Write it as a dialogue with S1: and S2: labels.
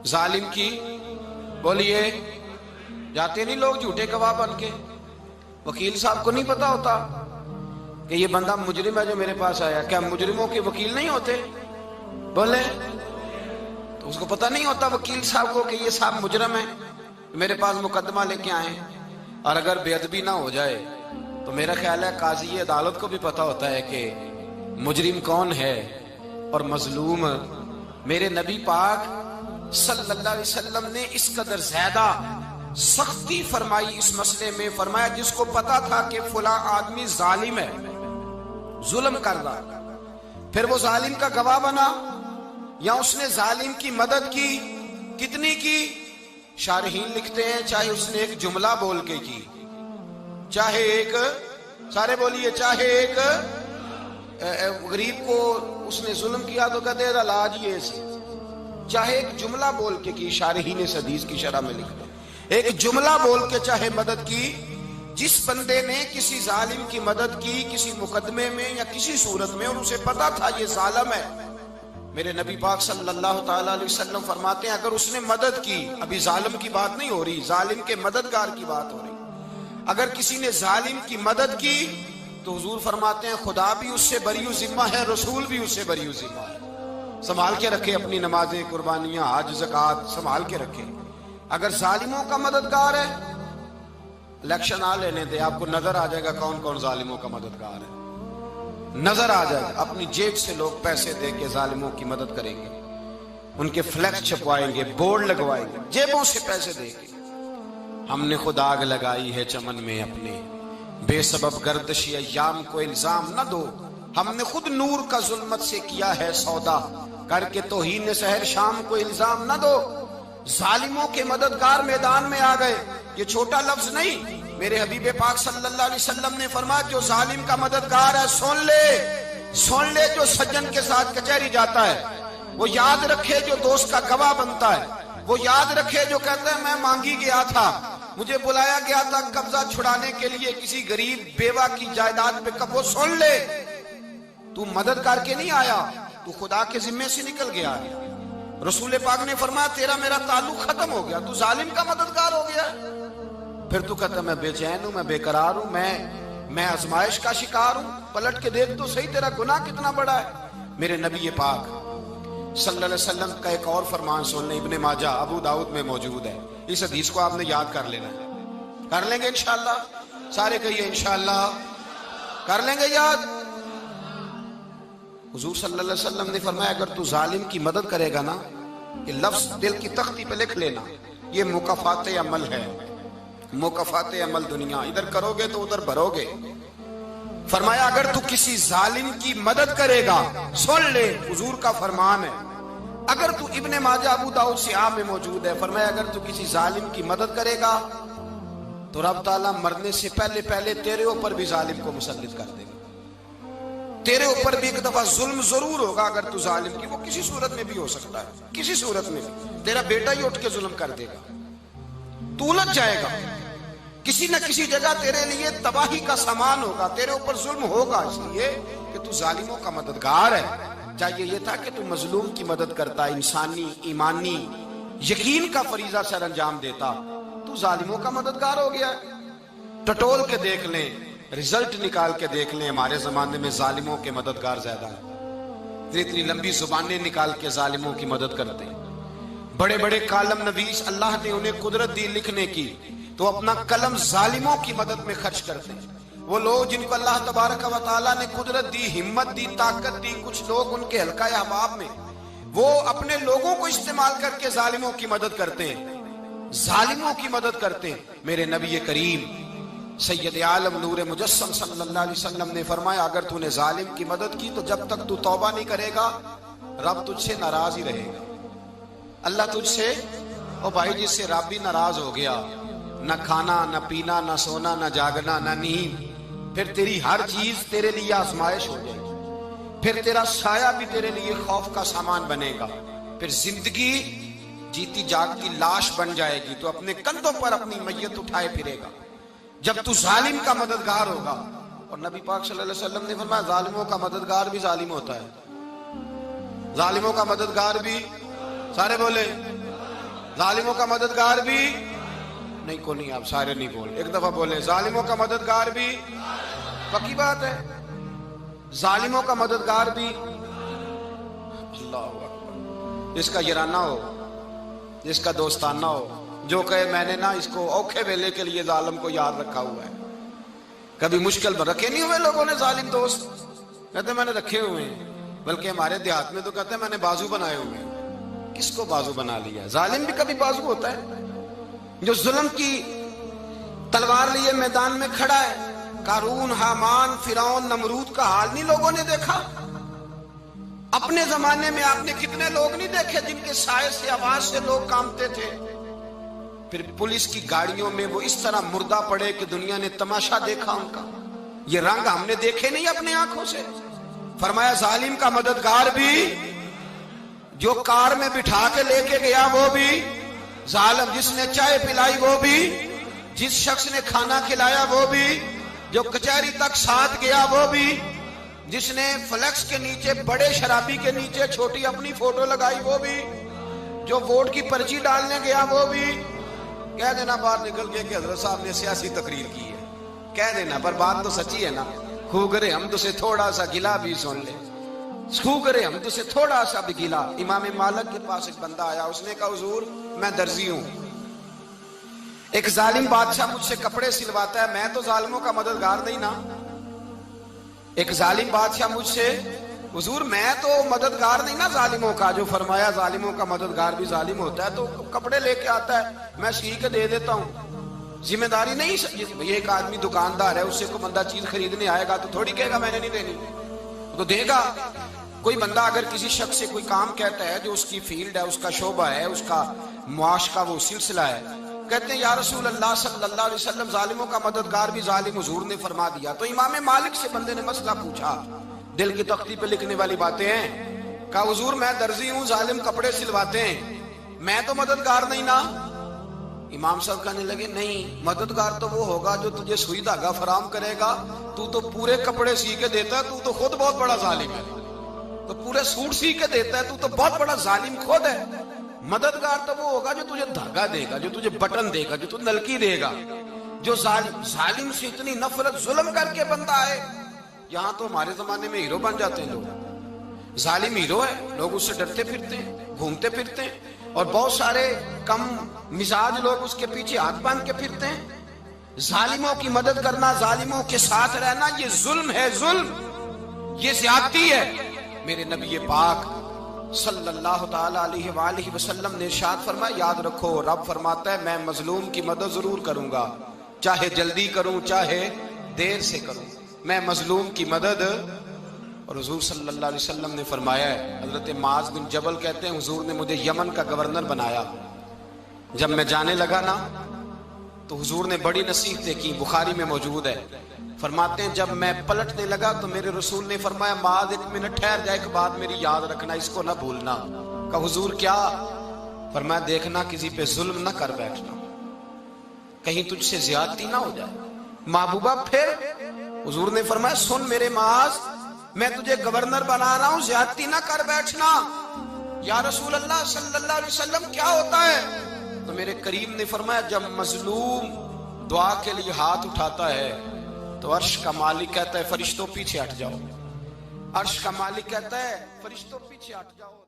S1: जालिम की, बोलिए, जाते नहीं लोग झूठे गवाह बन के। वकील साहब को नहीं पता होता कि ये बंदा मुजरिम है जो मेरे पास आया। क्या मुजरिमों के वकील नहीं होते? बोले, तो उसको पता नहीं होता वकील साहब को कि ये साहब मुजरिम है, मेरे पास मुकदमा लेके आए। और अगर बेअदबी ना हो जाए तो मेरा ख्याल है काजी अदालत को भी पता होता है कि मुजरिम कौन है और मजलूम। मेरे नबी पाक सल्लल्लाहु अलैहि वसल्लम ने इस कदर ज्यादा सख्ती फरमाई इस मसले में। फरमाया जिसको पता था कि फला आदमी जालिम है, जुल्म कर रहा, फिर वो जालिम का गवाह बना या उसने जालिम की मदद की, कितनी की? शारहीन लिखते हैं चाहे उसने एक जुमला बोल के की, चाहे एक, सारे बोलिए, चाहे एक गरीब को उसने जुल्म किया तो कहते हैं लाज ये से, चाहे एक जुमला बोल के की। शारहीन इस हदीस की शरह में लिखते हैं एक जुमला बोल के चाहे मदद की। जिस बंदे ने किसी जालिम की मदद की किसी मुकदमे में या किसी सूरत में और उसे पता था ये जालिम है, मेरे नबी पाक सल्लल्लाहु ताला अलैहि वसल्लम फरमाते हैं अगर उसने मदद की, अभी जालिम की बात नहीं हो रही, जालिम के मददगार की बात हो रही, अगर किसी ने जालिम की मदद की तो हुजूर फरमाते हैं खुदा भी उससे बरी जिम्मा है, रसूल भी उससे बरी जिम्मा है। संभाल के रखे अपनी नमाजें, कुर्बानियां, हज, ज़कात संभाल के रखे। अगर जालिमों का मददगार है, इलेक्शन आ लेने दे, आपको नजर आ जाएगा कौन कौन जालिमों का मददगार है, नजर आ जाएगा। अपनी जेब से लोग पैसे दे के जालिमों की मदद करेंगे, उनके फ्लैक्स छपवाएंगे, बोर्ड लगवाएंगे, जेबों से पैसे दे के। हमने खुद आग लगाई है चमन में अपने, बेसबब गर्दिश अय्याम को इल्जाम न दो, हमने खुद नूर का जुल्मत से किया है सौदा, करके तौहीन सहर शाम को इल्जाम न दो। जालिमों के मददगार मैदान में आ गए, ये छोटा लफ्ज नहीं। मेरे हबीब पाक सल्लल्लाहु अलैहि वसल्लम ने फरमाया जो जालिम का मददगार है सुन ले, जो सज्जन के साथ कचहरी जाता है वो याद रखे, जो दोस्त का गवाह बनता है वो याद रखे, जो कहता है मैं मांगी गया था, मुझे बुलाया गया था कब्जा छुड़ाने के लिए किसी गरीब बेवा की जायदाद पे, कब वो सुन ले, तू मदद करके नहीं आया, तू खुदा के जिम्मे से निकल गया है। रसूल पाक ने फरमाया तेरा मेरा ताल्लुक खत्म हो गया, तू जालिम का मददगार हो गया। फिर तू कहता मैं बेचैन हूं, मैं बेकरार हूं, मैं आजमाइश का शिकार हूं। पलट के देख तो सही तेरा गुनाह कितना बड़ा है। मेरे नबी पाक सल्लल्लाहु अलैहि वसल्लम का एक और फरमान सुन ले, इब्ने माजा अबू दाऊद में मौजूद है। इस हदीस को आपने याद कर लेना है, कर लेंगे इंशाअल्लाह, सारे कहिए इंशाअल्लाह, कर लेंगे याद। हुजूर सल्लल्लाहु अलैहि वसल्लम ने फरमाया अगर तू जालिम की मदद करेगा ना, ये लफ्ज दिल की तख्ती पे लिख लेना, ये मुकाफाते अमल है, मुकाफाते अमल दुनिया, इधर करोगे तो उधर भरोगे। फरमाया अगर तू किसी जालिम की मदद करेगा, सुन ले हुजूर का फरमान है, अगर तू इब्ने माजा अबू दाऊद सियाह में मौजूद है, फरमाया अगर तू किसी जालिम की मदद करेगा तो रब ताला मरने से पहले पहले तेरे ऊपर भी जालिम को मुसल्लित कर देगा, तेरे ऊपर भी एक दफा जुल्म जरूर होगा। अगर तू जालिम की, वो किसी सूरत में भी हो सकता है, किसी सूरत में भी तेरा बेटा ही उठ के जुल्म कर देगा, तू उलझ जाएगा, किसी न किसी जगह तेरे लिए तबाही का सामान होगा, तेरे ऊपर जुल्म होगा, इसलिए कि तू जालिमों का मददगार है। चाहिए ये था कि तू मजलूम की मदद करता, इंसानी ईमानी यकीन का फरीजा सर अंजाम देता, तू जालिमों का मददगार हो गया। टटोल के देख लें, रिजल्ट निकाल के देख लें, हमारे जमाने में जालिमों के मददगार ज्यादा है। इतनी लंबी जुबानें निकाल के जालिमों की मदद करते हैं। बड़े बड़े कालम नवीस अल्लाह ने उन्हें कुदरत दी लिखने की, तो अपना कलम जालिमों की मदद में खर्च करते हैं। वो लोग जिनको अल्लाह तबारक व तआला ने कुदरत दी, हिम्मत दी, ताकत दी, कुछ लोग उनके हल्का अहबाब में वो अपने लोगों को इस्तेमाल करके जालिमों की मदद करते हैं, जालिमों की मदद करते हैं। मेरे नबी करीम सैयद आलम नूर मुजस्सम सल्लल्लाहु अलैहि वसल्लम ने फरमाया अगर तूने जालिम की मदद की तो जब तक तू तौबा नहीं करेगा रब तुझसे नाराज ही रहेगा। अल्लाह तुझसे, ओ भाई जिससे रब भी नाराज हो गया, न खाना न पीना न सोना न जागना न नींद, फिर तेरी हर चीज तेरे लिए आजमाइश हो जाएगी, फिर तेरा साया भी तेरे लिए खौफ का सामान बनेगा, फिर जिंदगी जीती जागती लाश बन जाएगी, तो अपने कंधों पर अपनी मैयत उठाए फिरेगा जब तू जालिम का मददगार होगा। और नबी पाक सल्लल्लाहु अलैहि वसल्लम ने फरमाया जालिमों का मददगार भी जालिम होता है, जालिमों का मददगार भी, सारे बोले जालिमों का मददगार भी नहीं। को नहीं, आप सारे नहीं बोल, एक दफा बोले जालिमों का मददगार भी। पक्की बात है, जालिमों का मददगार भी। अल्लाह अकबर। जिसका यराना हो, जिसका दोस्ताना हो, जो कहे मैंने ना इसको औखे वेले के लिए जालिम को याद रखा हुआ है। कभी मुश्किल में रखे नहीं हुए लोगों ने जालिम दोस्त, कहते मैंने रखे हुए हैं। बल्कि हमारे देहात में तो कहते हैं मैंने बाजू बनाए हुए हैं। किसको बाजू बना लिया? जालिम भी कभी बाजू होता है। जो जुल्म की तलवार लिए मैदान में खड़ा है, कारून, हामान, फिरौन, नमरूद का हाल नहीं लोगों ने देखा? अपने जमाने में आपने कितने लोग नहीं देखे जिनके साये से, आवाज से लोग कांपते थे? फिर पुलिस की गाड़ियों में वो इस तरह मुर्दा पड़े कि दुनिया ने तमाशा देखा उनका। ये रंग हमने देखे नहीं अपने आंखों से। फरमाया जालिम का मददगार भी, जो कार में बिठा के लेके गया वो भी जालिम, जिसने चाय पिलाई वो भी, जिस शख्स ने खाना खिलाया वो भी, जो कचहरी तक साथ गया वो भी, जिसने फ्लेक्स के नीचे, बड़े शराबी के नीचे छोटी अपनी फोटो लगाई वो भी, जो वोट की पर्ची डालने गया वो भी। कह देना बाहर निकल के कि हजरत साहब ने सियासी तकरीर की है, कह देना, पर बात तो सच्ची है ना। खूगरे हम तो से थोड़ा सा गिला भी सुन ले, खूगरे हम तो से थोड़ा सा भी गिला। इमाम मालिक के पास एक बंदा आया, उसने कहा हुजूर मैं दर्जी हूं, एक जालिम बादशाह मुझसे कपड़े सिलवाता है, मैं तो जालिमों का मददगार नहीं ना। एक जालिम बादशाह मुझसे, हुजूर मैं तो मददगार नहीं ना जालिमों का। जो फरमाया जालिमों का मददगार भी जालिम होता है, तो कपड़े लेके आता है, मैं सी के दे देता हूं। जिम्मेदारी नहीं। ये एक आदमी दुकानदार है, उससे कोई बंदा चीज खरीदने आएगा तो थोड़ी कहेगा मैंने नहीं देनी, तो देगा। कोई बंदा अगर किसी शख्स से कोई काम कहता है जो उसकी फील्ड है, उसका शोबा है, उसका मुआश का वो सिलसिला है, कहते हैं या रसूल अल्लाह सल्लल्लाहु अलैहि वसल्लम जालिमों का मददगार भी जालिम, हुजूर ने फरमा दिया। तो इमाम मालिक से बंदे ने मसला पूछा, दिल की तख्ती पे लिखने वाली बातें हैं। कहा हुजूर मैं दर्जी हूं, जालिम कपड़े सिलवाते हैं, मैं तो मददगार नहीं ना। इमाम साहब कहने लगे नहीं, मददगार तो वो होगा जो तुझे सुई धागा फराम करेगा। तू तो पूरे कपड़े सी के देता है, तू तो खुद बहुत बड़ा जालिम है। तो पूरे सूट सी के देता है, तू तो बहुत बड़ा जालिम खुद है। मददगार तो वो होगा जो तुझे धागा देगा, जो तुझे बटन देगा, जो तुझे नलकी देगा। जो जालिम से इतनी नफरत जुल्म करके बंदा है। यहां तो हमारे जमाने में हीरो बन जाते हैं लोग। जालिम हीरो है, लोग उससे डरते फिरते हैं, घूमते फिरते हैं, और बहुत सारे कम मिजाज लोग उसके पीछे हाथ बांध के फिरते हैं। जालिमों की मदद करना, जालिमों के साथ रहना, ये जुल्म है, जुल्म, ये ज्यादती है। मेरे नबी पाक सल्लल्लाहु ताला अलैहि वसल्लम ने इरशाद फरमाया, याद रखो रब फरमाता है मैं मजलूम की मदद जरूर करूंगा, चाहे जल्दी करूं चाहे देर से करूं, मैं मजलूम की मदद। और हुजूर सल्लल्लाहु अलैहि वसल्लम ने फरमाया है, हजरत माज बिन जबल कहते हैं हुजूर ने मुझे यमन का गवर्नर बनाया। जब मैं जाने लगा ना तो हुजूर ने बड़ी नसीहतें की, बुखारी में मौजूद है। फरमाते हैं जब मैं पलटने लगा तो मेरे रसूल ने फरमाया माज एक मिनट ठहर जा, एक बात मेरी याद रखना, इसको ना भूलना। कहा हुजूर क्या? फरमाया देखना किसी पे जुल्म ना कर बैठना, कहीं तुझसे ज्यादती ना हो जाए। महबूबा फिर हुजूर ने फरमाया सुन मेरे माज, मैं तुझे गवर्नर बना रहा हूं, ज्यादती ना कर बैठना। या रसूल अल्लाह सल्लल्लाहु अलैहि वसल्लम क्या होता है? तो मेरे करीम ने फरमाया जब मजलूम दुआ के लिए हाथ उठाता है तो अर्श का मालिक कहता है फरिश्तों पीछे हट जाओ। अर्श का मालिक कहता है फरिश्तों पीछे हट जाओ।